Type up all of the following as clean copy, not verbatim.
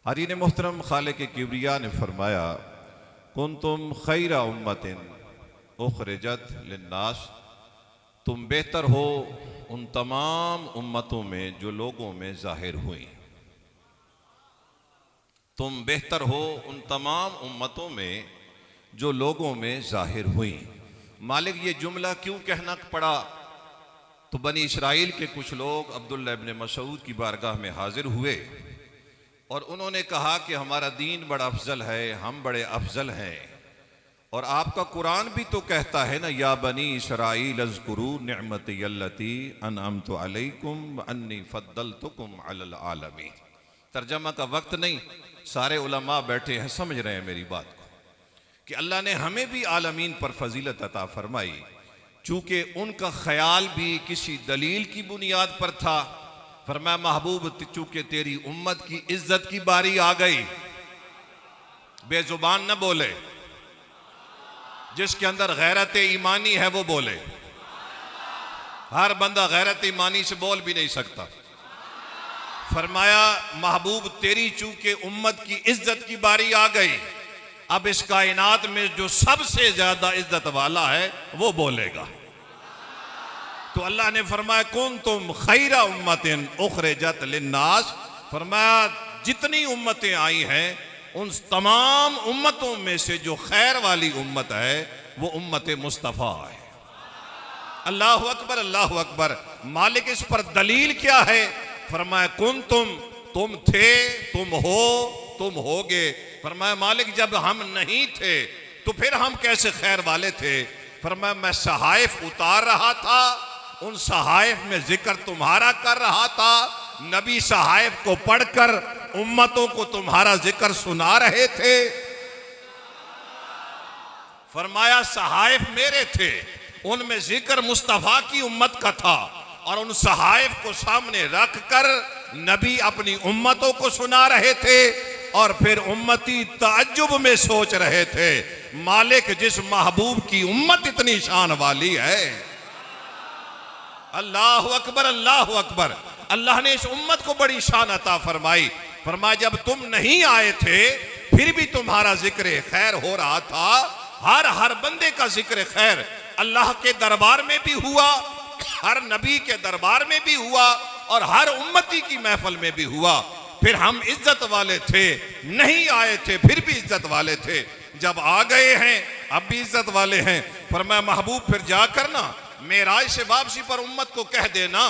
हाज़रीन मोहतरम, खालिक किब्रिया ने फरमाया, कुंतुम खैरा उम्मतिन उखरिजत लिन्नास, तुम बेहतर हो उन तमाम उम्मतों में जो लोगों में जाहिर हुई। तुम बेहतर हो उन तमाम उम्मतों में जो लोगों में जाहिर हुई। मालिक ये जुमला क्यों कहना पड़ा? तो बनी इसराइल के कुछ लोग अब्दुल्लाह इब्न मसूद की बारगाह में हाजिर हुए और उन्होंने कहा कि हमारा दीन बड़ा अफजल है, हम बड़े अफजल हैं, और आपका कुरान भी तो कहता है ना, या बनी इसराइल अज़कुरू निअमती अल्लती अनअमतु अलैकुम व अन्नी फद्दलतुकुम अलल आलमीन। तर्जमा का वक्त नहीं, सारे उलमा बैठे हैं, समझ रहे हैं मेरी बात को कि अल्लाह ने हमें भी आलमीन पर फजीलत अता फरमाई, चूंकि उनका ख्याल भी किसी दलील की बुनियाद पर था। फरमाया महबूब, चूंकि तेरी उम्मत की इज्जत की बारी आ गई, बेजुबान न बोले, जिसके अंदर गैरत ईमानी है वो बोले। हर बंदा गैरत ईमानी से बोल भी नहीं सकता। फरमाया महबूब, तेरी चूंकि उम्मत की इज्जत की बारी आ गई, अब इस कायनात में जो सबसे ज्यादा इज्जत वाला है वो बोलेगा। तो अल्लाह ने फरमाया, कुंतुम खैरा उम्मतिन उखरिजत लिन्नास, फरमाया जितनी उम्मतें आई हैं उन तमाम उम्मतों में से जो खैर वाली उम्मत है वो उम्मत मुस्तफ़ा है। अल्लाह अकबर, अल्लाह अकबर। मालिक इस पर दलील क्या है? फरमाया कुंतुम, तुम थे, तुम हो, तुम होगे। फरमाया मालिक, जब हम नहीं थे तो फिर हम कैसे खैर वाले थे? फरमाया मैं सहाइफ उतार रहा था, उन सहाइफ में जिक्र तुम्हारा कर रहा था, नबी सहाइफ को पढ़कर उम्मतों को तुम्हारा जिक्र सुना रहे थे। फरमाया सहाइफ मेरे थे, उनमें जिक्र मुस्तफा की उम्मत का था, और उन सहाइफ को सामने रखकर नबी अपनी उम्मतों को सुना रहे थे, और फिर उम्मती ताज्जुब में सोच रहे थे, मालिक जिस महबूब की उम्मत इतनी शान वाली है। अल्लाह अकबर, अल्लाह अकबर। अल्लाह ने इस उम्मत को बड़ी शान अता फरमाई। फरमाया जब तुम नहीं आए थे फिर भी तुम्हारा जिक्र खैर हो रहा था। हर बंदे का जिक्र खैर अल्लाह के दरबार में भी हुआ, हर नबी के दरबार में भी हुआ, और हर उम्मती की महफिल में भी हुआ। फिर हम इज्जत वाले थे, नहीं आए थे फिर भी इज्जत वाले थे, जब आ गए हैं अब भी इज्जत वाले हैं। फरमाया महबूब, फिर जाकर ना मेराज से वापसी पर उम्मत को कह देना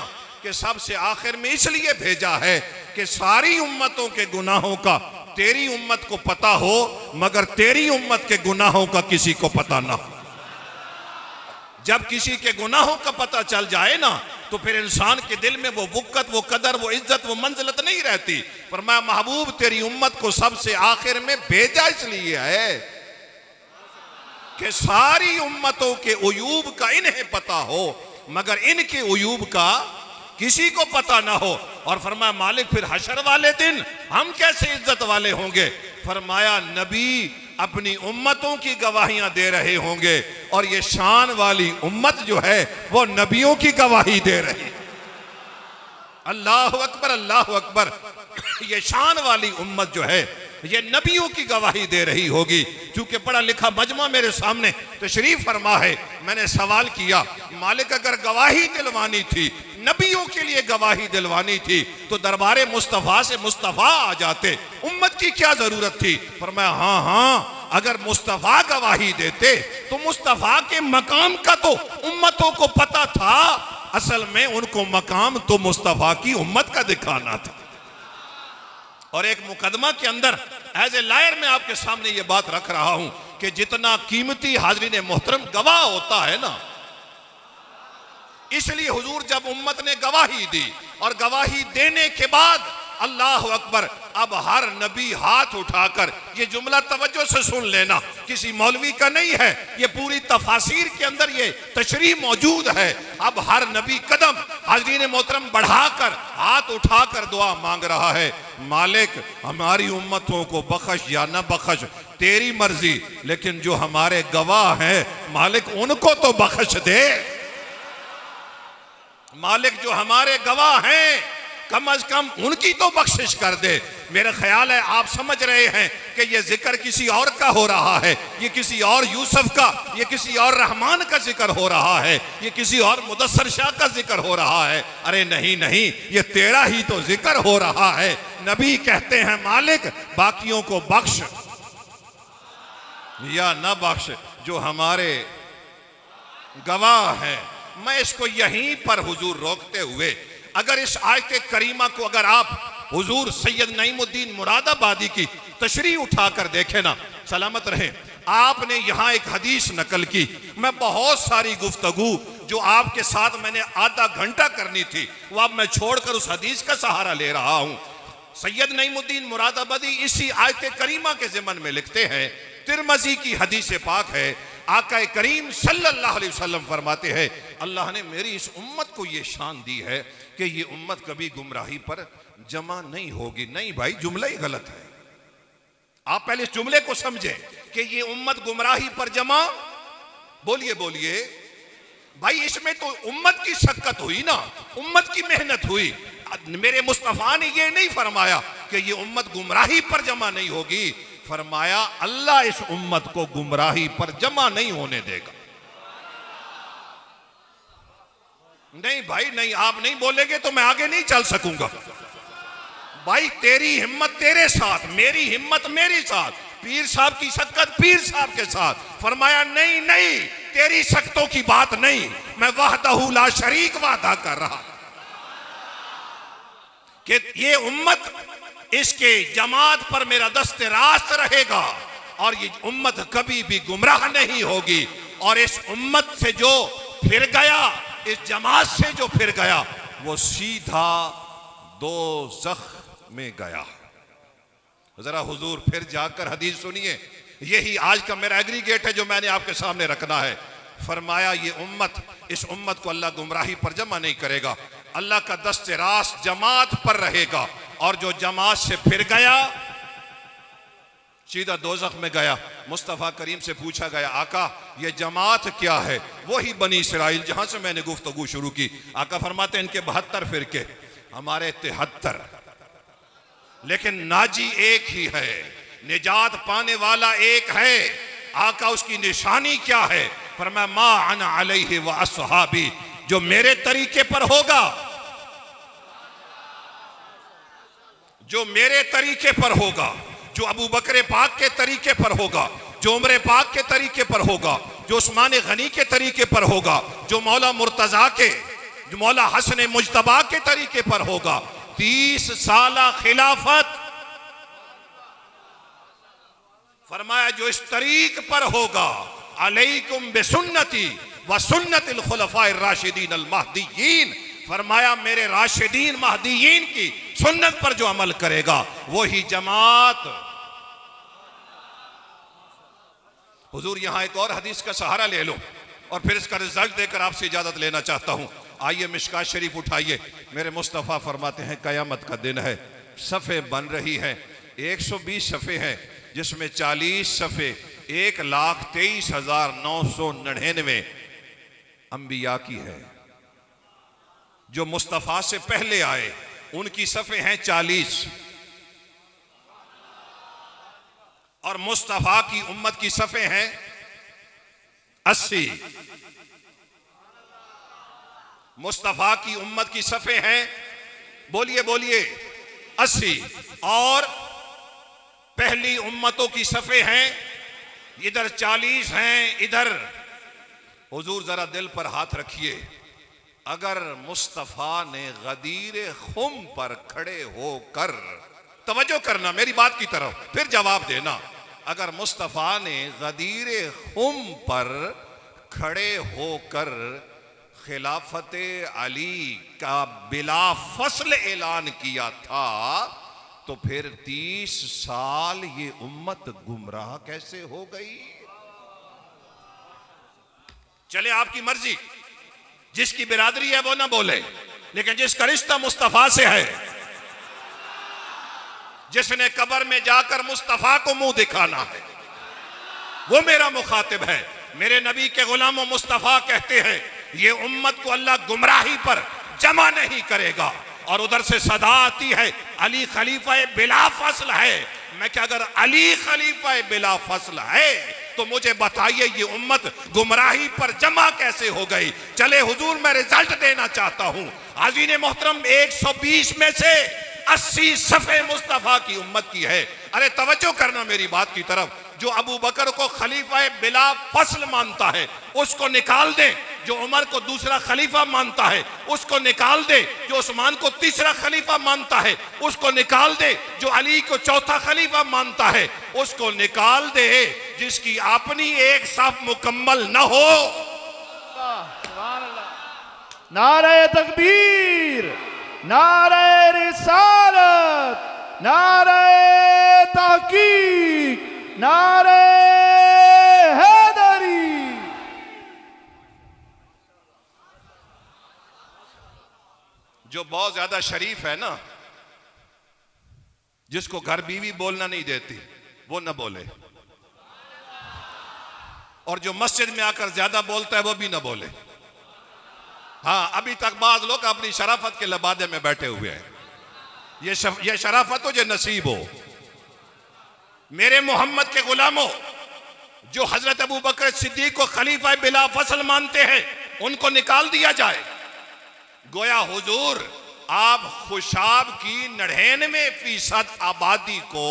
कि सबसे आखिर में इसलिए भेजा है कि सारी उम्मतों के गुनाहों का तेरी उम्मत को पता हो, मगर तेरी उम्मत के गुनाहों का किसी को पता ना हो। जब किसी के गुनाहों का पता चल जाए ना तो फिर इंसान के दिल में वो वक़्त, वो कदर, वो इज्जत, वो मंजिलत नहीं रहती। फरमाया महबूब, तेरी उम्मत को सबसे आखिर में भेजा इसलिए है कि सारी उम्मतों के उयूब का इन्हें पता हो, मगर इनके उयूब का किसी को पता ना हो। और फरमाया मालिक, फिर हशर वाले दिन हम कैसे इज्जत वाले होंगे? फरमाया नबी अपनी उम्मतों की गवाहियां दे रहे होंगे, और ये शान वाली उम्मत जो है वो नबियों की गवाही दे रही। अल्लाह अकबर, अल्लाह अकबर। ये शान वाली उम्मत जो है ये नबियों की गवाही दे रही होगी। चूंकि पढ़ा लिखा मजमा मेरे सामने तशरीफ फरमा है, मैंने सवाल किया, मालिक अगर गवाही दिलवानी थी, नबियों के लिए गवाही दिलवानी थी, तो दरबारे मुस्तफ़ा से मुस्तफ़ा आ जाते, उम्मत की क्या जरूरत थी? फरमाया हाँ, अगर मुस्तफ़ा गवाही देते तो मुस्तफ़ा के मकाम का तो उम्मतों को पता था, असल में उनको मकाम तो मुस्तफ़ा की उम्मत का दिखाना था। और एक मुकदमा के अंदर एज ए लायर मैं आपके सामने ये बात रख रहा हूं कि जितना कीमती हाज़रीन मोहतरम गवाह होता है ना, इसलिए हुजूर जब उम्मत ने गवाही दी और गवाही देने के बाद अल्लाह अकबर, अब हर नबी हाथ उठाकर, ये जुमला तवज्जो से सुन लेना, किसी मौलवी का नहीं है, ये पूरी तफासीर के अंदर ये तशरीह मौजूद है। अब हर नबी कदम हाज़रीन मोहतरम बढ़ाकर हाथ उठाकर दुआ मांग रहा है, मालिक हमारी उम्मतों को बख्श या न बख्श तेरी मर्जी, लेकिन जो हमारे गवाह हैं मालिक उनको तो बख्श दे। मालिक जो हमारे गवाह हैं कम अज कम उनकी तो बख्शिश कर दे। मेरा ख्याल है आप समझ रहे हैं कि ये जिक्र किसी और का हो रहा है, ये किसी और यूसुफ का, ये किसी और रहमान का जिक्र हो रहा है, ये किसी और मुदस्सर शाह का जिक्र हो रहा है। अरे नहीं नहीं, ये तेरा ही तो जिक्र हो रहा है। नबी कहते हैं मालिक बाकियों को बख्श या न बख्श, जो हमारे गवाह हैं। मैं इसको यहीं पर हुजूर रोकते हुए, अगर इस आयत करीमा को अगर आप हुजूर सैयद नईमुद्दीन मुरादाबादी की तशरीह उठाकर देखें ना, सलामत रहें, आपने यहां एक हदीस नकल की। मैं बहुत सारी गुफ्तगू जो आपके साथ मैंने आधा घंटा करनी थी वो अब मैं छोड़कर उस हदीस का सहारा ले रहा हूं। सैयद नईमुद्दीन मुरादाबादी इसी आयत करीमा के ज़िमन में लिखते हैं, तिरमजी की हदीस पाक है, आका करीम सल्लल्लाहु अलैहि वसल्लम फरमाते हैं, अल्लाह ने मेरी इस उम्मत को ये शान दी है कि ये उम्मत कभी गुमराही पर जमा नहीं होगी। नहीं भाई, जुमला ही गलत है। आप पहले इस जुमले को समझें कि ये उम्मत गुमराही पर जमा, बोलिए बोलिए भाई, इसमें तो उम्मत की शक्कत हुई ना, उम्मत की मेहनत हुई। मेरे मुस्तफा ने ये नहीं फरमाया कि ये उम्मत गुमराही पर जमा नहीं होगी, फरमाया अल्लाह इस उम्मत को गुमराही पर जमा नहीं होने देगा। नहीं भाई नहीं, आप नहीं बोलेंगे तो मैं आगे नहीं चल सकूंगा। भाई तेरी हिम्मत तेरे साथ, मेरी हिम्मत मेरे साथ, पीर साहब की शक्कत पीर साहब के साथ। फरमाया नहीं नहीं, तेरी शक्तों की बात नहीं, मैं वहदहू ला शरीक वादा कर रहा कि ये उम्मत, इसके जमात पर मेरा दस्ते रास्त रहेगा और ये उम्मत कभी भी गुमराह नहीं होगी। और इस उम्मत से जो फिर गया, इस जमात से जो फिर गया, वो सीधा दोज़ख में गया। जरा हुजूर फिर जाकर हदीस सुनिए, यही आज का मेरा एग्रीगेट है जो मैंने आपके सामने रखना है। फरमाया ये उम्मत, इस उम्मत को अल्लाह गुमराही पर जमा नहीं करेगा, अल्लाह का दस्ते रास्त जमात पर रहेगा, और जो जमात से फिर गया सीधा दोज़ख में गया। मुस्तफ़ा करीम से पूछा गया, आका ये जमात क्या है? वही बनी इसराइल जहां से मैंने गुफ्तगू शुरू की। आका फरमाते हैं इनके 72 फिरके, हमारे 73, लेकिन नाजी एक ही है, निजात पाने वाला एक है। आका उसकी निशानी क्या है? फरमाया मा अना अलैहि व अस्हाबी, जो मेरे तरीके पर होगा, जो मेरे तरीके पर होगा, जो अबू बकर पाक के तरीके पर होगा, जो उमर पाक के तरीके पर होगा, जो उस्मान गनी के तरीके पर होगा, जो मौला मुर्तजा के, जो मौला हसन मुज्तबा के तरीके पर होगा, 30 साल खिलाफत। फरमाया जो इस तरीक पर होगा, अलैकुम बिसुन्नती व सुन्नतिल खुलफाए राशिदीन अल महदीयीन, फरमाया मेरे राशिदीन महदीयीन की सुन्नत पर जो अमल करेगा वही जमात। हुजूर यहां एक और हदीस का सहारा ले लो और फिर इसका रिजल्ट देकर आपसे इजाजत लेना चाहता हूं। आइए मिशकात शरीफ उठाइए, मेरे मुस्तफ़ा फरमाते हैं कयामत का दिन है, सफ़े बन रही हैं, 120 सफ़े हैं, जिसमें 40 सफ़े 1,23,999 अंबिया की है। जो मुस्तफ़ा से पहले आए उनकी सफ़े हैं 40, और मुस्तफ़ा की उम्मत की सफ़े हैं 80। मुस्तफ़ा की उम्मत की सफ़े हैं, बोलिए बोलिए 80, और पहली उम्मतों की सफ़े हैं इधर 40 हैं इधर। हुजूर जरा दिल पर हाथ रखिए, अगर मुस्तफ़ा ने गदीर खुम पर खड़े होकर, तवज्जो करना मेरी बात की तरफ फिर जवाब देना, अगर मुस्तफ़ा ने गदीर खुम पर खड़े होकर खिलाफत अली का बिला फसल ऐलान किया था, तो फिर 30 साल ये उम्मत गुमराह कैसे हो गई? चले आपकी मर्जी, जिसकी बिरादरी है वो ना बोले, लेकिन जिसका रिश्ता मुस्तफ़ा से है, जिसने कब्र में जाकर मुस्तफ़ा को मुंह दिखाना है, वो मेरा मुखातिब है। मेरे नबी के गुलामों मुस्तफ़ा कहते हैं ये उम्मत को अल्लाह गुमराही पर जमा नहीं करेगा, और उधर से सदा आती है अली खलीफा बिला फसल है। मैं क्या, अगर अली खलीफा बिला फसल है तो मुझे बताइए ये उम्मत गुमराही पर जमा कैसे हो गई। चले हुजूर, मैं रिजल्ट देना चाहता हूं। हाज़रीन मोहतरम, 120 में से 80 सफ़े मुस्तफ़ा की उम्मत की है। अरे तवज्जो करना मेरी बात की तरफ। जो अबू बकर को खलीफा बिला फसल मानता है उसको निकाल दे, जो उमर को दूसरा खलीफा मानता है उसको निकाल दे, जो उस्मान को तीसरा खलीफा मानता है उसको निकाल दे, जो अली को चौथा खलीफा मानता है उसको निकाल दे, जिसकी अपनी एक साफ मुकम्मल न हो। नारे तकबीर, नारे रिसालत, नारे तहकीक, नारे हैदरी। जो बहुत ज्यादा शरीफ है ना, जिसको घर बीवी बोलना नहीं देती, वो न बोले, और जो मस्जिद में आकर ज्यादा बोलता है वो भी न बोले। हाँ, अभी तक बाज लोग अपनी शराफत के लबादे में बैठे हुए हैं। ये शराफत हो जो नसीब हो। मेरे मोहम्मद के गुलामों, जो हजरत अबू बकर सिद्दीक को खलीफा बिला फसल मानते हैं उनको निकाल दिया जाए। गोया हुजूर आप खुशाब की 99% आबादी को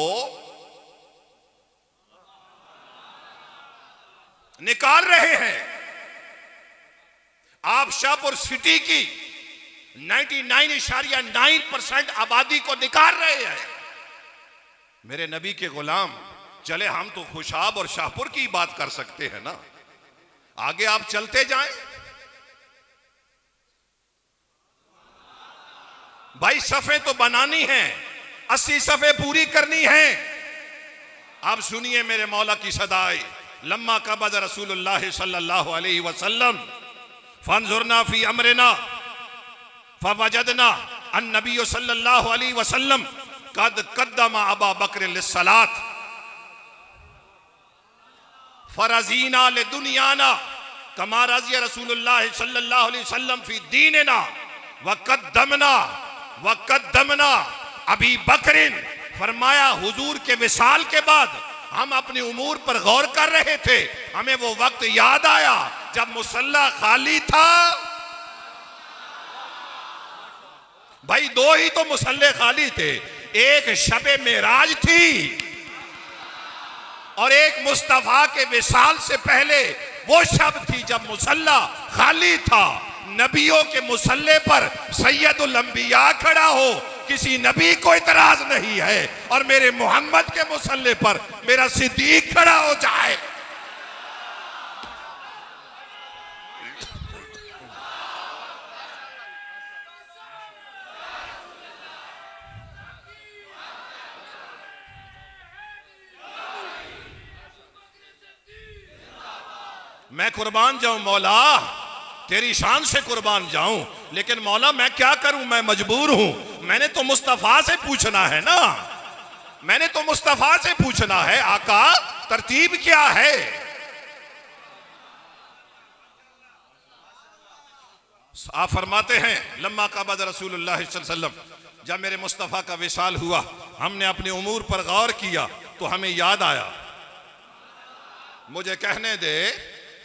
निकाल रहे हैं। आप शाहपुर सिटी की 99.9% आबादी को निकाल रहे हैं। मेरे नबी के गुलाम, चले हम तो खुशाब और शाहपुर की बात कर सकते हैं ना, आगे आप चलते जाएं। भाई सफ़े तो बनानी है, 80 सफ़े पूरी करनी है। आप सुनिए मेरे मौला की सदाई। लम्मा कबज़ रसूलुल्लाह सल्लल्लाहु अलैहि वसल्लम फंजुरना फी अमरना फवजदना अन्नबी सल्लल्लाहु अलैहि वसल्लम कद कद्दमा अबा बकर लिस्सलात फरजीना ले दुनियाना कमा रज़ी रसूलुल्लाह सल्लल्लाहु अलैहि वसल्लम फी दीनना वक़द्दमना अबी बकरिन। फरमाया हुजूर के विसाल के बाद हम अपनी उमूर पर गौर कर रहे थे, हमें वो वक्त याद आया जब मुसल्ला खाली था। भाई दो ही तो मुसल्ले खाली थे, एक शबे मेराज थी और एक मुस्तफा के विसाल से पहले वो शब थी जब मुसल्ला खाली था। नबियों के मुसल्ले पर सैयदुल अंबिया खड़ा हो, किसी नबी को इतराज नहीं है, और मेरे मोहम्मद के मुसल्ले पर मेरा सिद्दीक खड़ा हो जाए। मैं कुर्बान जाऊं मौला, तेरी शान से कुर्बान जाऊं, लेकिन मौला मैं क्या करूं, मैं मजबूर हूं। मैंने तो मुस्तफा से पूछना है ना, मैंने तो मुस्तफा से पूछना है। आका तरतीब क्या है? आप फरमाते हैं लम्मा कबज़ रसूलुल्लाह सल्लल्लाहु अलैहि वसल्लम, जब मेरे मुस्तफा का विसाल हुआ हमने अपने उमूर पर गौर किया तो हमें याद आया। मुझे कहने दे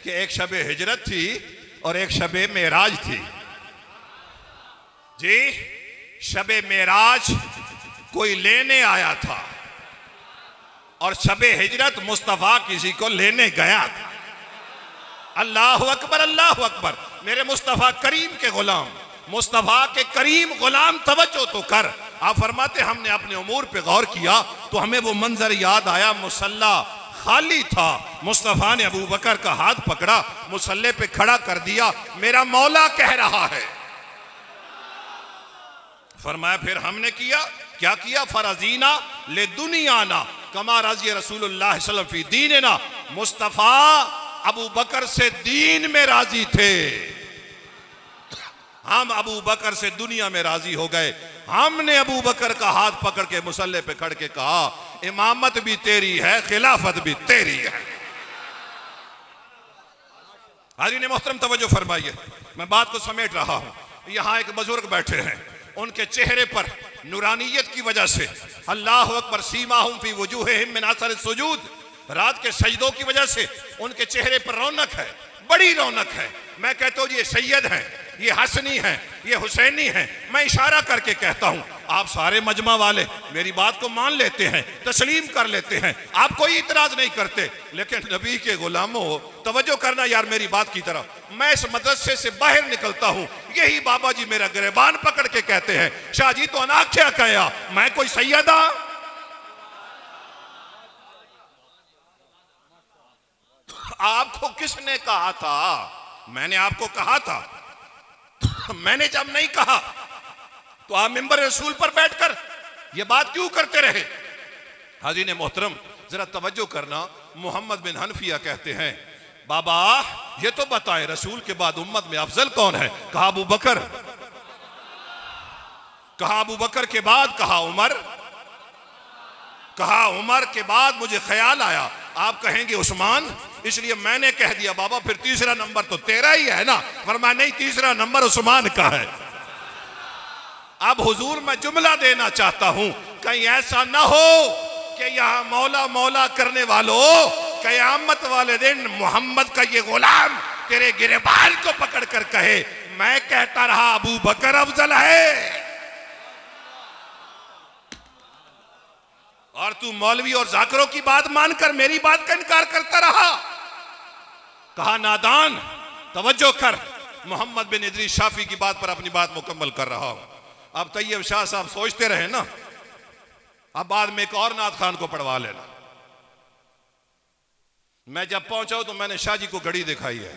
कि एक शबे हिजरत थी और एक शबे मेराज थी। जी, शबे मेराज कोई लेने आया था और शबे हिजरत मुस्तफा किसी को लेने गया था। अल्लाह अकबर, अल्लाह अकबर। मेरे मुस्तफा करीम के गुलाम, मुस्तफा के करीम गुलाम, तवज्जो तो कर। आप फरमाते हमने अपने उमूर पे गौर किया तो हमें वो मंजर याद आया, मुसल्ला खाली था। मुस्तफा ने अबू बकर का हाथ पकड़ा, मुसल्ले पे खड़ा कर दिया। मेरा मौला कह रहा है। फरमाया फिर हमने किया, क्या किया? फरजीना ले दुनियाना कमा रज़ी रसूलुल्लाह सल्लल्लाहु अलैहि वसल्लम फी दीनना। मुस्तफा अबू बकर से दीन में राजी थे, हम अबू बकर से दुनिया में राजी हो गए। हमने अबू बकर का हाथ पकड़ के मुसल्ले पे खड़ के कहा, इमामत भी तेरी है, खिलाफत भी तेरी है। हाज़रीन मोहतरम तवज्जो फरमाइए, मैं बात को समेट रहा हूं। यहां एक बुजुर्ग बैठे हैं, उनके चेहरे पर नूरानियत की वजह से, अल्लाह अकबर, सीमाहुम फी वजूहिहिम मिन असर सुजूद, रात के सजदों की वजह से उनके चेहरे पर रौनक है, बड़ी रौनक है। मैं कहता हूँ ये सैयद हैं, ये हसनी हैं, ये हुसैनी हैं। मैं इशारा करके कहता हूँ, आप सारे मजमा वाले मेरी बात को मान लेते हैं, तस्लीम कर लेते हैं, आप कोई इतराज नहीं करते, लेकिन नबी के गुलामों तवज्जो करना यार मेरी बात की तरफ। मैं इस मदरसे से बाहर निकलता हूँ, यही बाबा जी मेरा गिरबान पकड़ के कहते हैं, शाह जी तो अनाख्या कहा, मैं कोई सैयदा? आपको किसने कहा था? मैंने आपको कहा था? मैंने जब नहीं कहा तो आप मिंबर रसूल पर बैठकर ये बात क्यों करते रहे? हाज़रीन मोहतरम, जरा तवज्जो करना। मोहम्मद बिन हनफिया कहते हैं, बाबा ये तो बताएं रसूल के बाद उम्मत में अफजल कौन है? कहा अबू बकर। कहा अबू बकर के बाद? कहा उमर। कहा उमर के बाद मुझे ख्याल आया आप कहेंगे उस्मान, इसलिए मैंने कह दिया बाबा फिर तीसरा नंबर तो तेरा ही है ना। फरमाया नहीं, तीसरा नंबर उस्मान का है। अब हुजूर मैं जुमला देना चाहता हूं, कहीं ऐसा ना हो कि यहां मौला मौला करने वालों कयामत वाले दिन मोहम्मद का ये गुलाम तेरे गिरबान को पकड़ कर कहे मैं कहता रहा अबू बकर अफजल है, और तू मौलवी और जाकरों की बात मानकर मेरी बात का इनकार करता रहा। कहा नादान, तवज्जो कर, मोहम्मद बिन इदरीस शाफी की बात पर अपनी बात मुकम्मल कर रहा हूं। अब तैयब शाह साहब सोचते रहे ना, अब बाद में एक और नाथ खान को पढ़वा लेना। मैं जब पहुंचा तो मैंने शाह जी को घड़ी दिखाई है,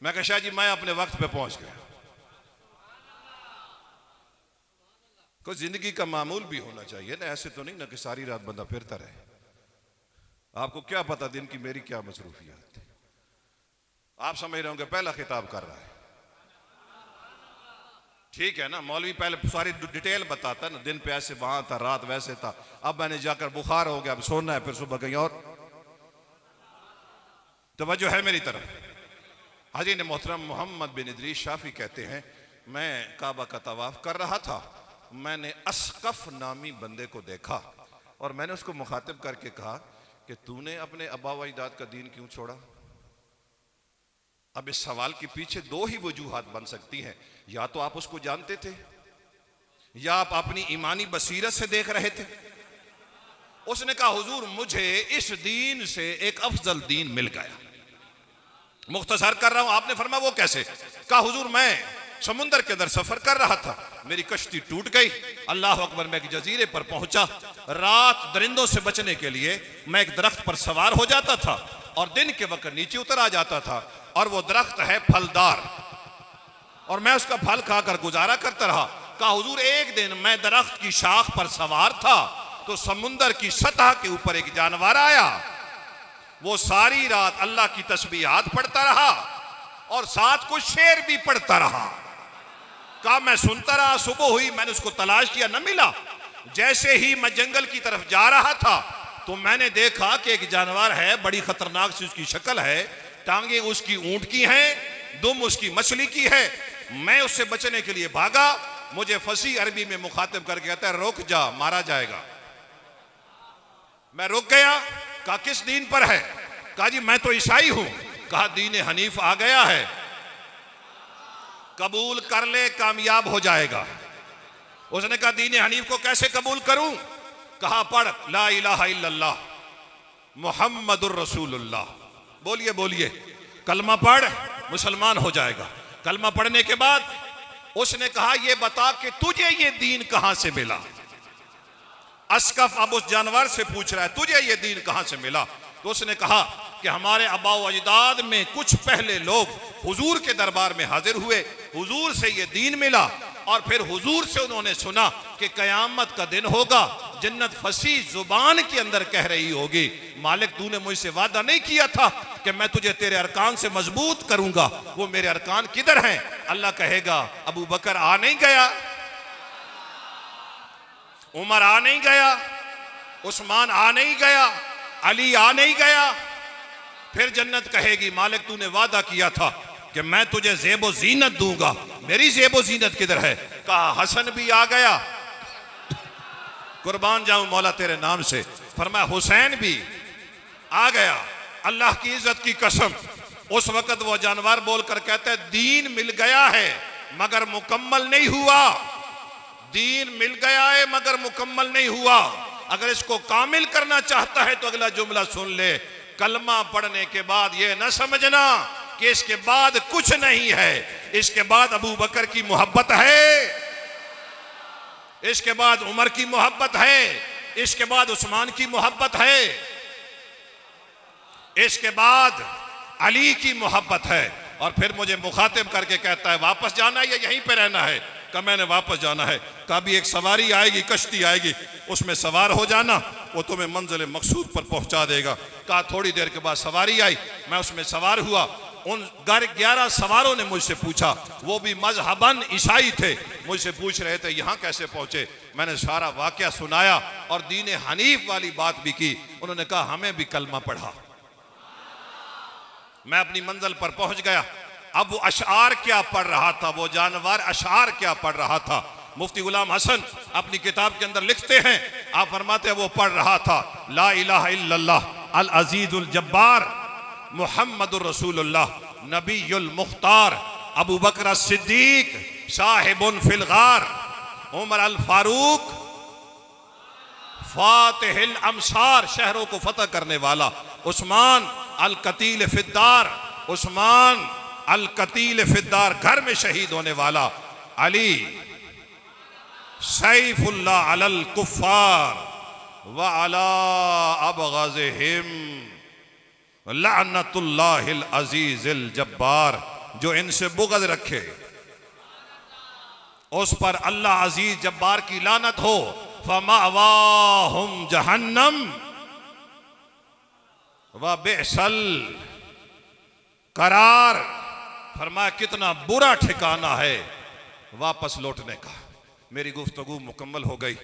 मैं कहा शाह जी मैं अपने वक्त पे पहुंच गया। कुछ जिंदगी का मामूल भी होना चाहिए ना, ऐसे तो नहीं ना कि सारी रात बंदा फिरता रहे। आपको क्या पता दिन की मेरी क्या मसरूफियत है। आप समझ रहे होंगे पहला खिताब कर रहा है, ठीक है ना। मौलवी पहले सारी डिटेल बताता ना, दिन पे ऐसे वहां था, रात वैसे था, अब मैंने जाकर बुखार हो गया, अब सोना है, फिर सुबह कहीं और। तवज्जो है मेरी तरफ। हाजी ने मोहतरम मोहम्मद बिन इदरीस शाफी कहते हैं, मैं काबा का तवाफ कर रहा था, मैंने अस्कफ नामी बंदे को देखा और मैंने उसको मुखातिब करके कहा कि तूने अपने अब्बा व अजदाद का दीन क्यों छोड़ा? अब इस सवाल के पीछे दो ही वजूहात बन सकती हैं, या तो आप उसको जानते थे या आप अपनी ईमानी बसीरत से देख रहे थे। उसने कहा हुजूर मुझे इस दीन से एक अफजल दीन मिल गया। मुख्तसर कर रहा हूं, आपने फरमाया वो कैसे? कहा हुजूर मैं समुंदर के अंदर सफर कर रहा था, मेरी कश्ती टूट गई, अल्लाह अकबर, मैं एक जजीरे पर पहुंचा, रात दरिंदों से बचने के लिए मैं एक दरख्त पर सवार हो जाता था और दिन के वक्त नीचे उतर आ जाता था, और वो दरख्त है फलदार और मैं उसका फल खाकर गुजारा करता रहा। कहा हुजूर एक दिन मैं दरख्त की शाख पर सवार था तो समुंदर की सतह के ऊपर एक जानवर आया, वो सारी रात अल्लाह की तस्बीहात पढ़ता रहा और साथ कुछ शेर भी पढ़ता रहा। कहा मैं सुनता रहा, सुबह हुई, मैंने उसको तलाश किया, न मिला। जैसे ही मैं जंगल की तरफ जा रहा था तो मैंने देखा कि एक जानवर है, बड़ी खतरनाक सी उसकी शक्ल है, टांगे उसकी ऊंट की हैं, दुम उसकी मछली की है। मैं उससे बचने के लिए भागा, मुझे फसी अरबी में मुखातिब करके कहता है रुक जा, मारा जाएगा। मैं रुक गया। कहा किस दीन पर है? कहा जी मैं तो ईसाई हूं। कहा दीन हनीफ आ गया है, कबूल कर ले, कामयाब हो जाएगा। उसने कहा दीन हनीफ को कैसे कबूल करूं? कहा पढ़ ला इलाहा इल्लल्लाह मुहम्मदुर रसूलुल्लाह, बोलिए बोलिए, कलमा पढ़, मुसलमान हो जाएगा। कलमा पढ़ने के बाद उसने कहा ये बता कि तुझे ये दीन कहां से मिला? अस्कफ अब उस जानवर से पूछ रहा है तुझे ये दीन कहां से मिला? तो उसने कहा कि हमारे आबा व अजदाद में कुछ पहले लोग हुजूर के दरबार में हाजिर हुए, हुजूर से ये दीन मिला और फिर हुजूर से उन्होंने सुना कि कयामत का दिन होगा, जन्नत फसी जुबान के अंदर कह रही होगी मालिक तूने मुझसे वादा नहीं किया था कि मैं तुझे तेरे अरकान से मजबूत करूंगा, वो मेरे अरकान किधर हैं? अल्लाह कहेगा अबू बकर आ नहीं गया, उमर आ नहीं गया, उस्मान आ नहीं गया, अली आ नहीं गया। फिर जन्नत कहेगी मालिक तूने वादा किया था कि मैं तुझे ज़ेबो जीनत दूंगा, मेरी ज़ेबो जीनत किधर है? कहा हसन भी आ गया, कुर्बान जाऊं मौला तेरे नाम से। फरमाया हुसैन भी आ गया, अल्लाह की इज्जत की कसम। उस वक्त वो जानवर बोलकर कहते हैं दीन मिल गया है मगर मुकम्मल नहीं हुआ, दीन मिल गया है मगर मुकम्मल नहीं हुआ। अगर इसको कामिल करना चाहता है तो अगला जुमला सुन ले, कलमा पढ़ने के बाद ये न समझना कि इसके बाद कुछ नहीं है। इसके बाद अबू बकर की मोहब्बत है, इसके बाद उमर की मोहब्बत है, इसके बाद उस्मान की मोहब्बत है, इसके बाद अली की मोहब्बत है। और फिर मुझे मुखातिब करके कहता है वापस जाना है या यहीं पे रहना है? कहा मैंने वापस जाना है। कभी एक सवारी आएगी, कश्ती आएगी, उसमें सवार हो जाना, वो तुम्हें मंजिल मकसूद पर पहुंचा देगा। कहा थोड़ी देर के बाद सवारी आई, मैं उसमें सवार हुआ। उन 11 सवारों ने मुझसे पूछा, वो भी मजहबन ईसाई थे, मुझसे पूछ रहे थे यहाँ कैसे पहुंचे। मैंने सारा वाकया सुनाया और दीन हनीफ वाली बात भी की। उन्होंने कहा हमें भी कलमा पढ़ा। मैं अपनी मंजिल पर पहुंच गया। अब वो अशार क्या पढ़ रहा था, वो जानवर अशार क्या पढ़ रहा था, मुफ्ती गुलाम हसन अपनी किताब के अंदर लिखते हैं, आप फरमाते हैं वो पढ़ रहा था ला इलाहा इल्लल्लाह अल अजीजुल जब्बार मुहम्मदुर रसूलुल्लाह नबीयुल मुख्तार अबू बकर सिद्दीक साहिबुन फिल गार उमर अल फारूक फातिहिल अमसार, शहरों को फतह करने वाला, उस्मान अल कतील फिद्दार, उस्मान अल कतील फिद्दार, घर में शहीद होने वाला, अली सैफुल्लाह अलल कुफ्फार व अला अबग़ज़िहिम लअनतुल्लाहिल अजीज़िल जब्बार, जो इनसे बुग़्ज़ रखे उस पर अल्लाह अजीज जब्बार की लानत हो। फमावाहुम जहन्नम व बिअसल करार, फरमाया कितना बुरा ठिकाना है वापस लौटने का। मेरी गुफ्तगू मुकम्मल हो गई।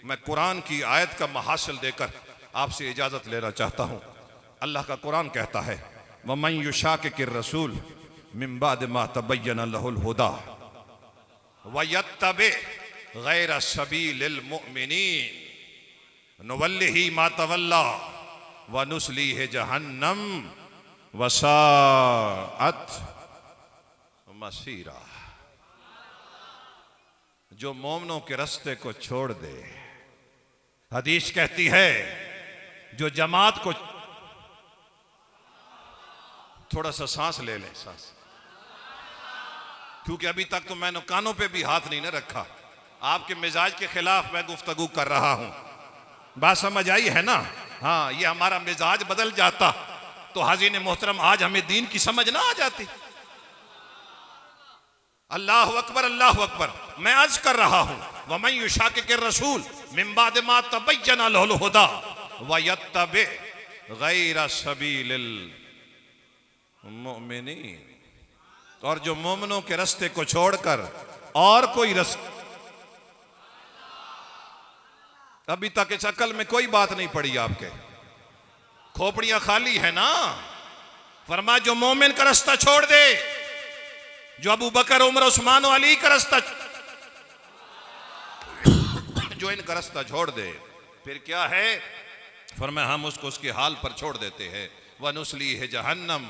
मैं कुरान की आयत का महासिल देकर आपसे इजाजत लेना चाहता हूं। अल्लाह का कुरान कहता है वमन युशाकिकिर रसूल मिन बाद मा तबय्यन लहुल हुदा वयत्तबि गैर सबीलिल मुमिनीन नुवल्लिही मा तवल्ला व नुस्लीहि जहन्नम वसाअत मसीरा। जो मोमनों के रास्ते को छोड़ दे, हदीस कहती है जो जमात को, थोड़ा सा सांस ले लें, सांस, क्योंकि अभी तक तो मैंने कानों पे भी हाथ नहीं ना रखा। आपके मिजाज के खिलाफ मैं गुफ्तगू कर रहा हूं, बात समझ आई है ना? हाँ, ये हमारा मिजाज बदल जाता तो हाज़िन मोहतरम आज हमें दीन की समझ ना आ जाती। अल्लाह अकबर, अल्लाह अकबर। मैं अर्ज कर रहा हूं वमन युशाकिकिर रसूल मिन बाद मा तबय्यन लहुल हुदा व यत्तबि गैर सबीलिल मुमिनीन, और जो मोमिनों के रास्ते को छोड़कर और कोई रास्ता, अभी तक इस अकल में कोई बात नहीं पड़ी आपके, खोपड़ियां खाली है ना। फरमाया जो मोमिन का रास्ता छोड़ दे, जो अबू बकर उमर उस्मान और अली का रास्ता, जो इनका रास्ता छोड़ दे, फिर क्या है? फरमाया हम उसको उसके हाल पर छोड़ देते हैं। व नुस्लीहि जहन्नम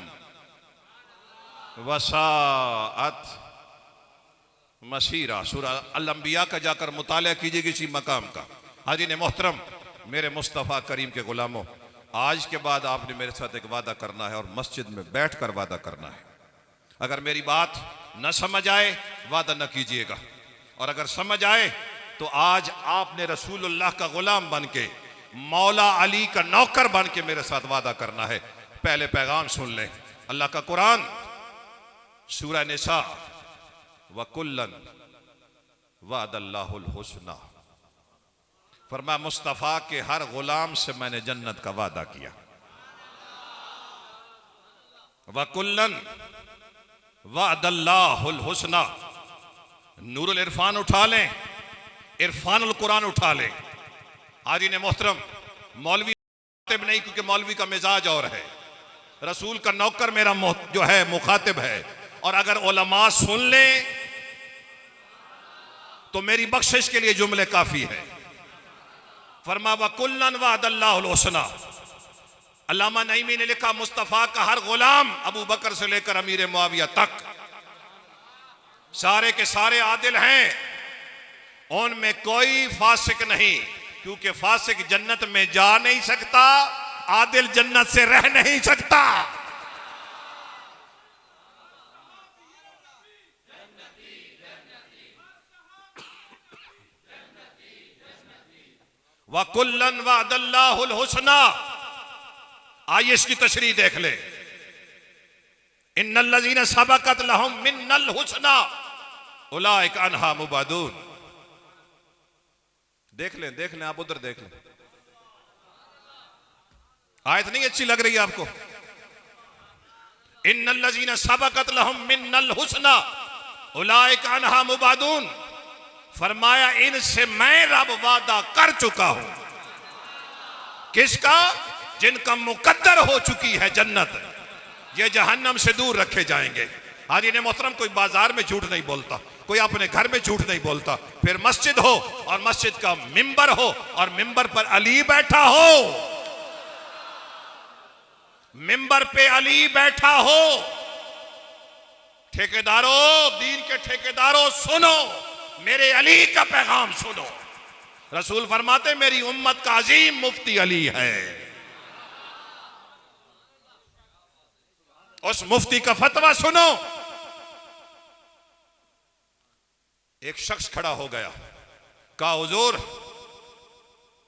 वसाअत मसीरा। सूरा अल अंबिया का जाकर मुताला कीजिए किसी मकाम का। हाज़िन मोहतरम, मेरे मुस्तफ़ा करीम के गुलामों, आज के बाद आपने मेरे साथ एक वादा करना है और मस्जिद में बैठकर वादा करना है। अगर मेरी बात न समझ आए वादा न कीजिएगा, और अगर समझ आए तो आज आपने रसूलुल्लाह का गुलाम बन के, मौला अली का नौकर बन के मेरे साथ वादा करना है। पहले पैगाम सुन लें। अल्लाह का कुरान सूरह निसा वकुल्लन वअदल्लाहुल हुस्ना, फरमाया मुस्तफ़ा के हर गुलाम से मैंने जन्नत का वादा किया। वकुल्लन वअदल्लाहुल हुस्ना। नूरुल इरफान उठा लें, इरफानुल कुरान उठा लें। हाज़िन मोहतरम, मौलवी नहीं, क्योंकि मौलवी का मिजाज और है, रसूल का नौकर मेरा जो है मुखातिब है। और अगर उलमा सुन ले तो मेरी बख्शिश के लिए जुमले काफी है। फरमा व कुल्लन वअदल्लाहुल हुस्ना। अल्लामा नईमी ने लिखा मुस्तफा का हर गुलाम अबू बकर से लेकर अमीर मुआविया तक सारे के सारे आदिल हैं, उनमें कोई फासिक नहीं, क्योंकि फासिक जन्नत में जा नहीं सकता, आदिल जन्नत से रह नहीं सकता। व कुल्लन वअदल्लाहुल हुस्ना। आइए इसकी तशरीह देख ले। इन्नल लज़ीना सबक़त लहुम मिन्नल हुस्ना उलाइका अन्हा मुबादून। देख लें आप, उधर देख लें। आयत नहीं अच्छी लग रही है आपको? इन्नल लज़ीना सबक़त लहुम मिन्नल हुस्ना उलाइका अन्हा मुबादून। फरमाया इनसे मैं रब वादा कर चुका हूं। किसका? जिनका मुकद्दर हो चुकी है जन्नत, ये जहन्नम से दूर रखे जाएंगे। आज इन्हें मोहतरम कोई बाजार में झूठ नहीं बोलता, कोई अपने घर में झूठ नहीं बोलता, फिर मस्जिद हो और मस्जिद का मिंबर हो और मिंबर पर अली बैठा हो, मिंबर पे अली बैठा हो। ठेकेदारों, दीन के ठेकेदारों सुनो, मेरे अली का पैगाम सुनो। रसूल फरमाते मेरी उम्मत का अजीम मुफ्ती अली है। उस मुफ्ती का फतवा सुनो। एक शख्स खड़ा हो गया, कहा हुजूर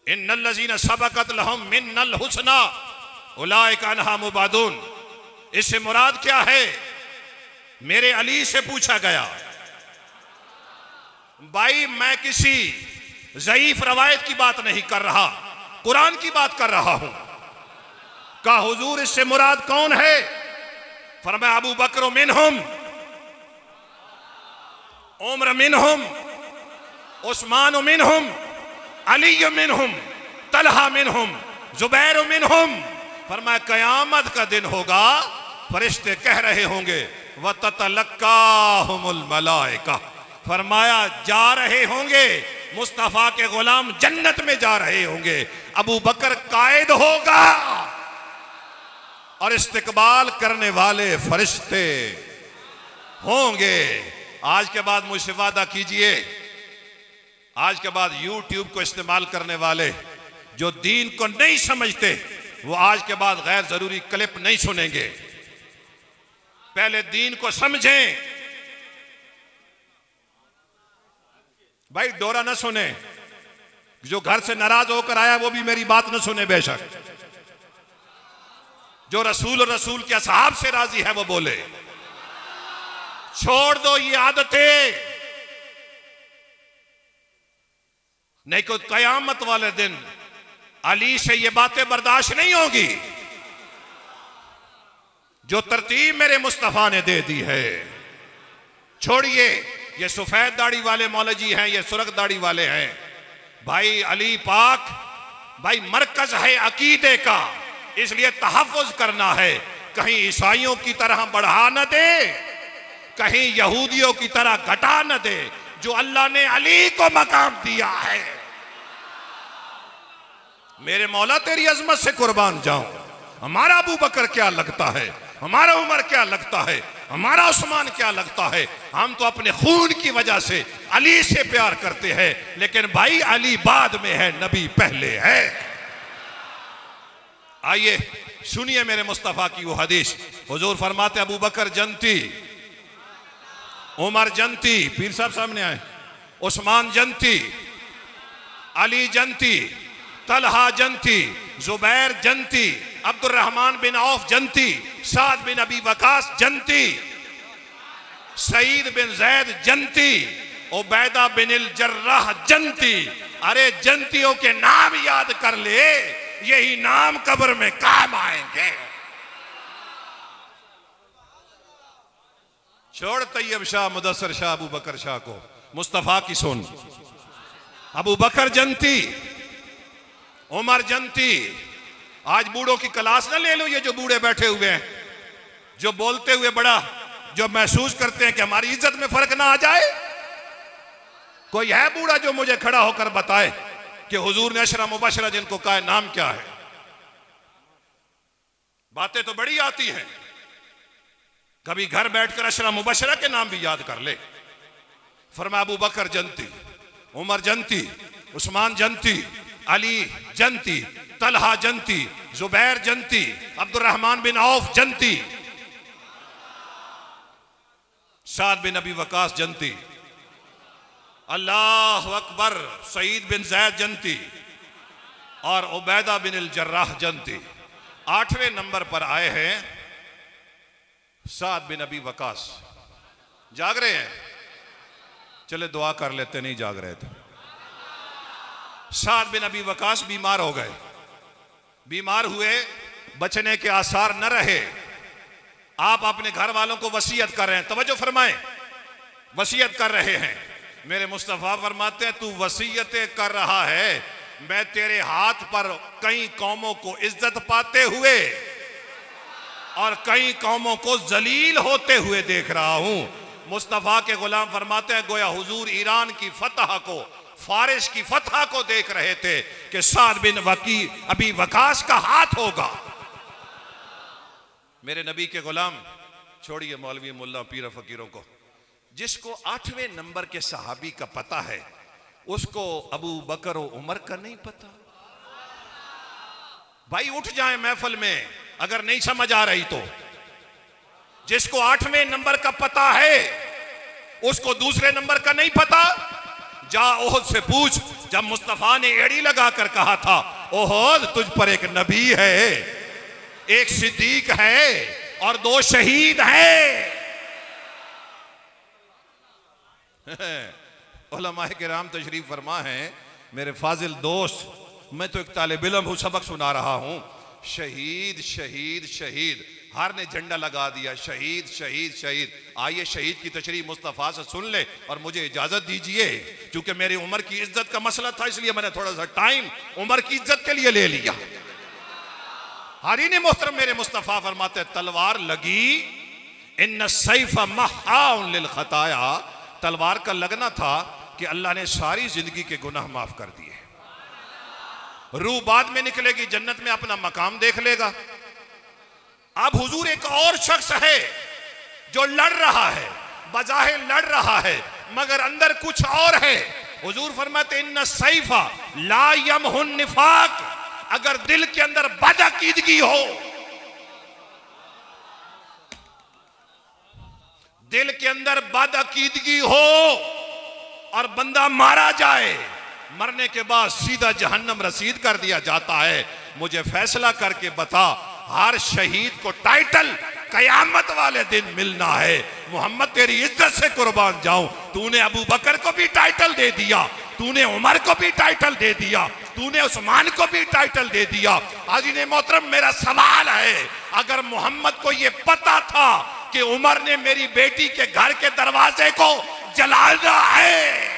इन्नल लज़ीना सबक़त लहुम मिन्नल हुस्ना उलाइका अन्हा मुबादून। इससे मुराद क्या है? मेरे अली से पूछा गया। भाई मैं किसी ज़ईफ रवायत की बात नहीं कर रहा, कुरान की बात कर रहा हूं। कहा हुजूर इससे मुराद कौन है? फरमाया अबू बकर मिनहुम, उमर मिनहुम, उस्मान मिनहुम, अली मिनहुम, तलहा मिनहुम, जुबैर मिनहुम। फरमाया कयामत का दिन होगा, फरिश्ते कह रहे होंगे व ततलक्काहुमुल मलाइका। फरमाया जा रहे होंगे, मुस्तफा के गुलाम जन्नत में जा रहे होंगे, अबू बकर कायद होगा और इस्तकबाल करने वाले फरिश्ते होंगे। आज के बाद मुझसे वादा कीजिए, आज के बाद यूट्यूब को इस्तेमाल करने वाले जो दीन को नहीं समझते, वो आज के बाद गैर जरूरी क्लिप नहीं सुनेंगे। पहले दीन को समझें। भाई डोरा ना सुने, जो घर से नाराज होकर आया वो भी मेरी बात ना सुने बेशक। जो रसूल और रसूल के असहाब से राजी है वो बोले। छोड़ दो ये आदतें, नहीं तो कयामत वाले दिन अली से ये बातें बर्दाश्त नहीं होगी। जो तरतीब मेरे मुस्तफा ने दे दी है, छोड़िए। ये सफेद दाढ़ी वाले मौलवी हैं, ये सुर्ख दाढ़ी वाले हैं। भाई अली पाक भाई मरकज है अकीदे का, इसलिए तहफ़्फ़ुज़ करना है। कहीं ईसाइयों की तरह बढ़ा न दे, कहीं यहूदियों की तरह घटा न दे। जो अल्लाह ने अली को मकाम दिया है, मेरे मौला तेरी अजमत से कुर्बान जाऊं। हमारा अबू बकर क्या लगता है, हमारा उमर क्या लगता है, हमारा उस्मान क्या लगता है। हम तो अपने खून की वजह से अली से प्यार करते हैं, लेकिन भाई अली बाद में है, नबी पहले है। आइए सुनिए मेरे मुस्तफा की वो हदीस। हुजूर फरमाते अबू बकर जन्नती, उमर जन्नती, पीर साहब सामने आए, उस्मान जन्नती, अली जन्नती, तलहा जन्नती, जुबैर जन्नती, अब्दुर्रहमान बिन औफ जन्नती, साद बिन अबी वकास जन्नती, सईद बिन जैद जन्नती, उबैदा बिन अल जर्राह जन्नती। अरे जन्नतियों के नाम याद कर ले, यही नाम कब्र में काम आएंगे। छोड़ तैयब शाह, मुदस्सर शाह, अबू बकर शाह को, मुस्तफा की सुन। अबू बकर जन्नती, उमर जन्नती। आज बूढ़ों की क्लास ना ले लो, ये जो बूढ़े बैठे हुए हैं, जो बोलते हुए बड़ा जो महसूस करते हैं कि हमारी इज्जत में फर्क ना आ जाए। कोई है बूढ़ा जो मुझे खड़ा होकर बताए कि हुजूर ने अशरा मुबशरा जिनको कहा है नाम क्या है? बातें तो बड़ी आती हैं, कभी घर बैठकर अशरा मुबशरा के नाम भी याद कर ले। फरमाया अबू बकर जनती, उमर जनती, उस्मान जनती, अली जनती, तलहा जनती, जुबैर जनती, अब्दुर्रहमान बिन औफ जनती, साद बिन अबी वकास जनती, अल्लाह अकबर, सईद बिन जैद जनती और उबैदा बिन अल जर्राह जनती। 8वें नंबर पर आए हैं साद बिन अबी वकास। जाग रहे हैं? चले दुआ कर लेते, नहीं जाग रहे थे। साद बिन अबी वकास बीमार हो गए, बीमार हुए, बचने के आसार न रहे। आप अपने घर वालों को वसीयत कर रहे हैं, तवज्जो फरमाएं, वसीयत कर रहे हैं। मेरे मुस्तफा फरमाते हैं तू वसीयतें कर रहा है, मैं तेरे हाथ पर कई कौमों को इज्जत पाते हुए और कई कौमों को जलील होते हुए देख रहा हूं। मुस्तफा के गुलाम फरमाते हैं गोया हुजूर ईरान की फतह को, फारिस की फतह को देख रहे थे कि साद बिन अबी वकास का हाथ होगा। मेरे नबी के गुलाम, छोड़िए मौलवी मुल्ला पीर फकीरों को, जिसको 8वें नंबर के सहाबी का पता है उसको अबू बकर और उमर का नहीं पता। भाई उठ जाए महफिल में अगर नहीं समझ आ रही तो। जिसको 8वें नंबर का पता है उसको दूसरे नंबर का नहीं पता। जा ओहद से पूछ, जब मुस्तफा ने एड़ी लगाकर कहा था ओहद तुझ पर एक नबी है, एक सिद्दीक है और 2 शहीद हैं। उलमाए किराम तशरीफ फरमा हैं, मेरे फाजिल दोस्त, मैं तो एक तालिब इल्म हूं, सबक सुना रहा हूं। शहीद शहीद शहीद, हर ने झंडा लगा दिया, शहीद शहीद शहीद। आइए शहीद की तशरीह मुस्तफ़ा से सुन ले और मुझे इजाजत दीजिए, क्योंकि मेरी उम्र की इज्जत का मसला था, इसलिए मैंने थोड़ा सा टाइम उम्र की इज्जत के लिए ले लिया। हारीन मोहतरम, मेरे मुस्तफ़ा फरमाते तलवार लगी, इन्न सैफ महाउन लिल खताया, तलवार का लगना था कि अल्लाह ने सारी जिंदगी के गुनाह माफ कर दिए। रूह बाद में निकलेगी, जन्नत में अपना मकाम देख लेगा। अब हुजूर एक और शख्स है जो लड़ रहा है, बजाहिर लड़ रहा है मगर अंदर कुछ और है। हुजूर फरमाते इन्ना सैफा ला यमहुन निफाक, अगर दिल के अंदर बदअकीदगी हो, दिल के अंदर बदअकीदगी हो और बंदा मारा जाए, मरने के बाद सीधा जहन्नम रसीद कर दिया जाता है। मुझे फैसला करके बता, हर शहीद को टाइटल कयामत वाले दिन मिलना है। मोहम्मद तेरी इज्जत से कुर्बान जाऊं, तूने अबू बकर को भी टाइटल दे दिया, तूने उमर को भी टाइटल दे दिया, तूने उस्मान को भी टाइटल दे दिया। हाज़िर मोहतरम, मेरा सवाल है, अगर मोहम्मद को यह पता था कि उमर ने मेरी बेटी के घर के दरवाजे को जलाना है,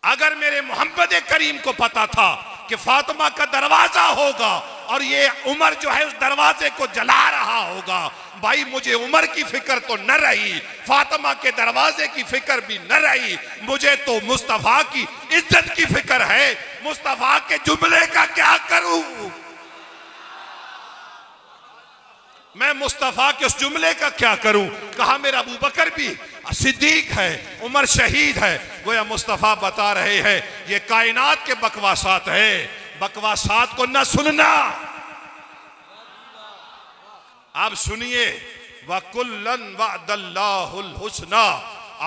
अगर मेरे मोहम्मद करीम को पता था कि फातिमा का दरवाजा होगा और ये उमर जो है उस दरवाजे को जला रहा होगा, भाई मुझे उमर की फिक्र तो न रही, फातिमा के दरवाजे की फिक्र भी न रही, मुझे तो मुस्तफा की इज्जत की फिक्र है। मुस्तफा के जुमले का क्या करूं मैं, मुस्तफा के उस जुमले का क्या करूं। कहा मेरा अबू बकर भी सिद्दीक है, उमर शहीद है। गोया मुस्तफा बता रहे हैं ये कायनात के बकवासात है, बकवासात को न सुनना। अब सुनिए, वकुल्लन वअदल्लाहुल हुस्ना,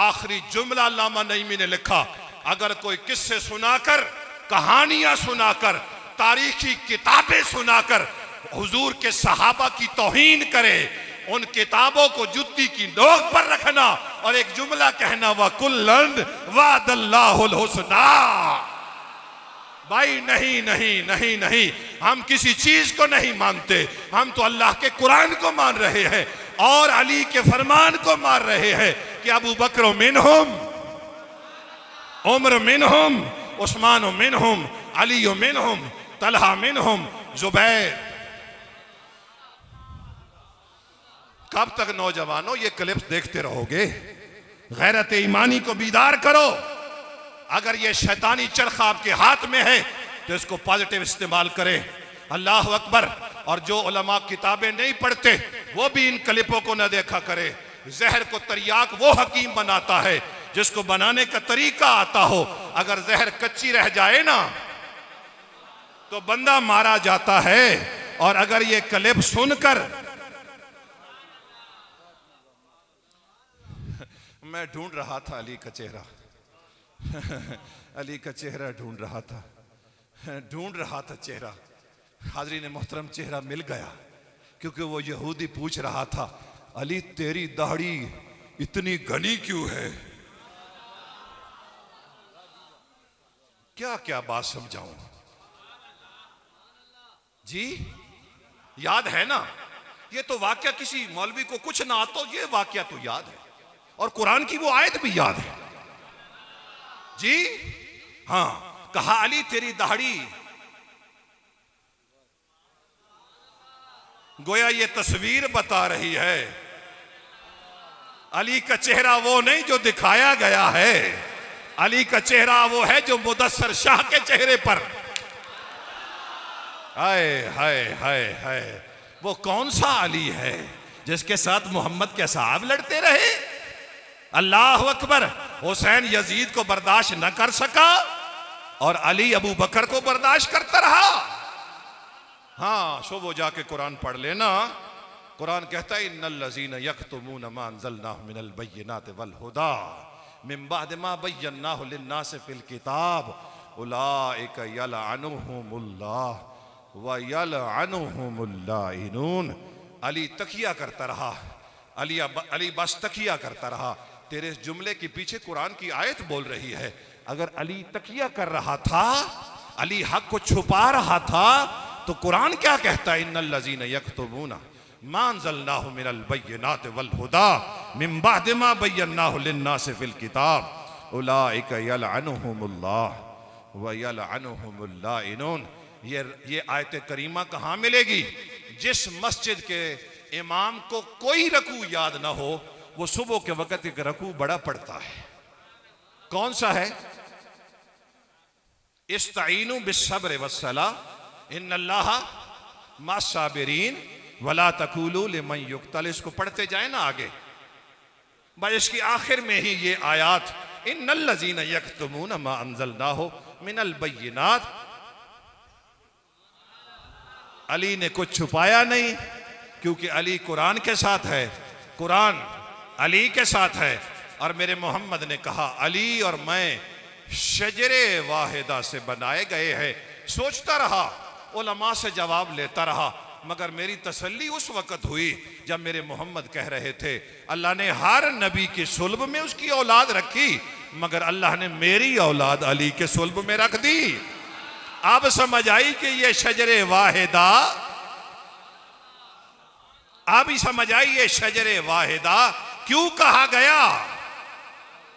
आखिरी जुमला अल्लामा नईमी ने लिखा, अगर कोई किस्से सुनाकर, कहानियां सुनाकर, तारीखी किताबें सुनाकर हुजूर के सहाबा की तौहीन करे, उन किताबों को जुत्ती की नोक पर रखना और एक जुमला कहना वकुल्लन वअदल्लाहुल हुस्ना। भाई नहीं नहीं नहीं नहीं, हम किसी चीज को नहीं मानते, हम तो अल्लाह के कुरान को मान रहे हैं और अली के फरमान को मान रहे हैं कि अबू बकर मिनहुम, उमर मिनहुम, उस्मान मिनहुम, अली मिनहुम, तलहा मिनहुम, जुबैर। कब तक नौजवानों ये क्लिप्स देखते रहोगे? गैरत ईमानी को बीदार करो। अगर ये शैतानी चरखा आपके हाथ में है तो इसको पॉजिटिव इस्तेमाल करें। अल्लाह अकबर। और जो उलमा किताबें नहीं पढ़ते वो भी इन क्लिपों को न देखा करे। जहर को तरियाक वो हकीम बनाता है जिसको बनाने का तरीका आता हो। अगर जहर कच्ची रह जाए ना तो बंदा मारा जाता है। और अगर ये क्लिप सुनकर मैं ढूंढ रहा था अली का चेहरा अली का चेहरा ढूंढ रहा था चेहरा। हाज़रीन मोहतरम, चेहरा मिल गया। क्योंकि वो यहूदी पूछ रहा था, अली तेरी दाढ़ी इतनी घनी क्यों है? क्या क्या बात समझाऊं जी? याद है ना? ये तो वाकया किसी मौलवी को कुछ ना आता, ये वाकया तो याद है। और कुरान की वो आयत भी याद है जी। हाँ, कहा अली तेरी दाढ़ी, गोया ये तस्वीर बता रही है। अली का चेहरा वो नहीं जो दिखाया गया है, अली का चेहरा वो है जो मुदस्सर शाह के चेहरे पर। हाय हाय हाय हाय, वो कौन सा अली है जिसके साथ मोहम्मद के साहब लड़ते रहे? अल्लाह अकबर। हुसैन यजीद को बर्दाश्त न कर सका और अली अबू बकर को बर्दाश्त करता रहा। हाँ, सो वो जाके कुरान पढ़ लेना। कुरान कहता है इन्नल लज़ीना यक्तुमूना मा अंज़लनाहु मिनल बय्यिनाति वल हुदा मिन बाद मा बय्यनाहु लिन्नासि फिल किताब उलाइका यलअनुहुमुल्लाह व यलअनुहुमुल लाइनून। अली तकिया करता रहा, अली बस तकिया करता रहा। तेरे इस जुमले के पीछे कुरान की आयत बोल रही है। अगर अली तकिया कर रहा था, अली हक को छुपा रहा था, तो कुरान क्या कहता है? इन्नल लज़ीना यक्तुमूना मा अंज़लनाहु मिनल बय्यिनाति वल हुदा मिन बाद मा बय्यनाहु लिन्नासि फिल किताब उलाइका यलअनुहुमुल्लाह व यलअनुहुमुल लाइनून। ये आयत करीमा कहाँ मिलेगी? जिस मस्जिद के इमाम को कोई रकू याद ना हो, वो सुबह के वक्त एक रकू बड़ा पड़ता है। कौन सा है? इस्ताईनु बिस्सब्र वस्सलाह इन्नल्लाह मस्साबिरीन वला तकूलू लिमन युक्तल। इसको पढ़ते जाए ना आगे, बस इसकी आखिर में ही ये आयात इन्नल लज़ीना यक्तुमूना मा अंज़लनाहु मिनल बय्यिनात। अली ने कुछ छुपाया नहीं, क्योंकि अली कुरान के साथ है, कुरान अली के साथ है। और मेरे मोहम्मद ने कहा अली और मैं शजरे वाहिदा से बनाए गए हैं। सोचता रहा, उलमा से जवाब लेता रहा, मगर मेरी तसल्ली उस वक्त हुई जब मेरे मोहम्मद कह रहे थे अल्लाह ने हर नबी की सुल्ब में उसकी औलाद रखी, मगर अल्लाह ने मेरी औलाद अली के सुल्ब में रख दी। अब समझ आई कि ये शजरे वाहिदा, अब ही समझ आई ये शजरे वाहिदा क्यों कहा गया।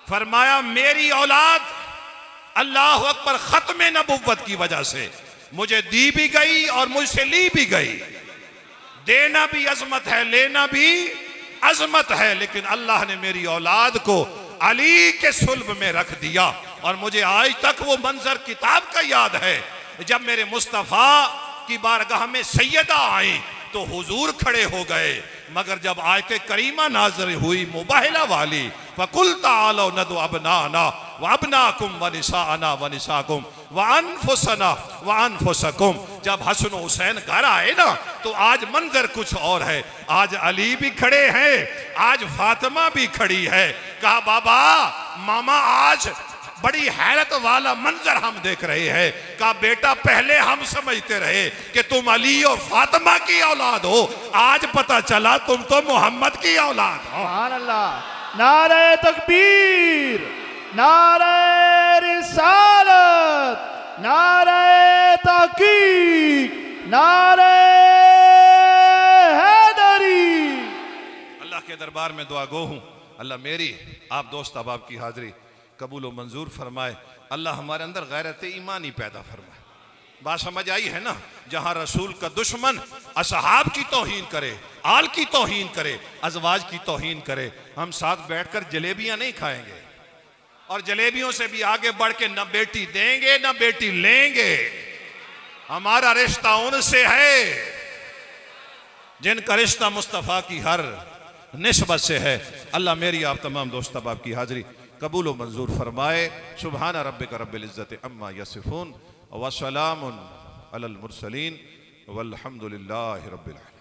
फरमाया मेरी औलाद अल्लाह अकबर खत्म नबुव्वत की वजह से मुझे दी भी गई और मुझसे ली भी गई। देना भी अजमत है, लेना भी अजमत है, लेकिन अल्लाह ने मेरी औलाद को अली के सुल्ब में रख दिया। और मुझे आज तक वो मंजर किताब का याद है, जब मेरे मुस्तफ़ा की बारगाह में सैयदा आई तो हुजूर खड़े हो गए, मगर जब आयत करीमा नाज़िल हुई मुबाहिला वाली, फकुल तालो नदु अबनाना व अबनाकुम व निसाअना व निसाकुम व अनफुसना व अनफुसकुम, जब हसन हुसैन घर आए ना तो आज मंजर कुछ और है। आज अली भी खड़े हैं, आज फातिमा भी खड़ी है। कहा बाबा मामा आज बड़ी हैरत वाला मंजर हम देख रहे हैं। कहा बेटा पहले हम समझते रहे कि तुम अली और फातिमा की औलाद हो, आज पता चला तुम तो मोहम्मद की औलाद हो। सुभान अल्लाह। नारे तकबीर, नारे रिसालत, नारे तहकीक, नारे हैदरी। अल्लाह के दरबार में दुआ गो हूं, अल्लाह मेरी आप दोस्त अहबाब की हाजिरी कबूल व मंजूर फरमाए। अल्लाह हमारे अंदर गैरत ईमानी पैदा फरमाए। बात समझ आई है ना। जहां रसूल का दुश्मन असहाब की तौहीन करे, आल की तौहीन करे, अजवाज की तौहीन करे, हम साथ बैठकर जलेबियां नहीं खाएंगे और जलेबियों से भी आगे बढ़ के न बेटी देंगे न बेटी लेंगे। हमारा रिश्ता उनसे है जिनका रिश्ता मुस्तफ़ा की हर निस्बत से है। अल्लाह मेरी आप तमाम दोस्त अहबाब की हाजिरी कबूल व मंजूर फरमाए। सुबहान रब्बिक रब्बिल इज्जति अम्मा यसिफून व सलामुन अलल मुरसलीन वल्हम्दुलिल्लाहि रब्बिल आलमीन।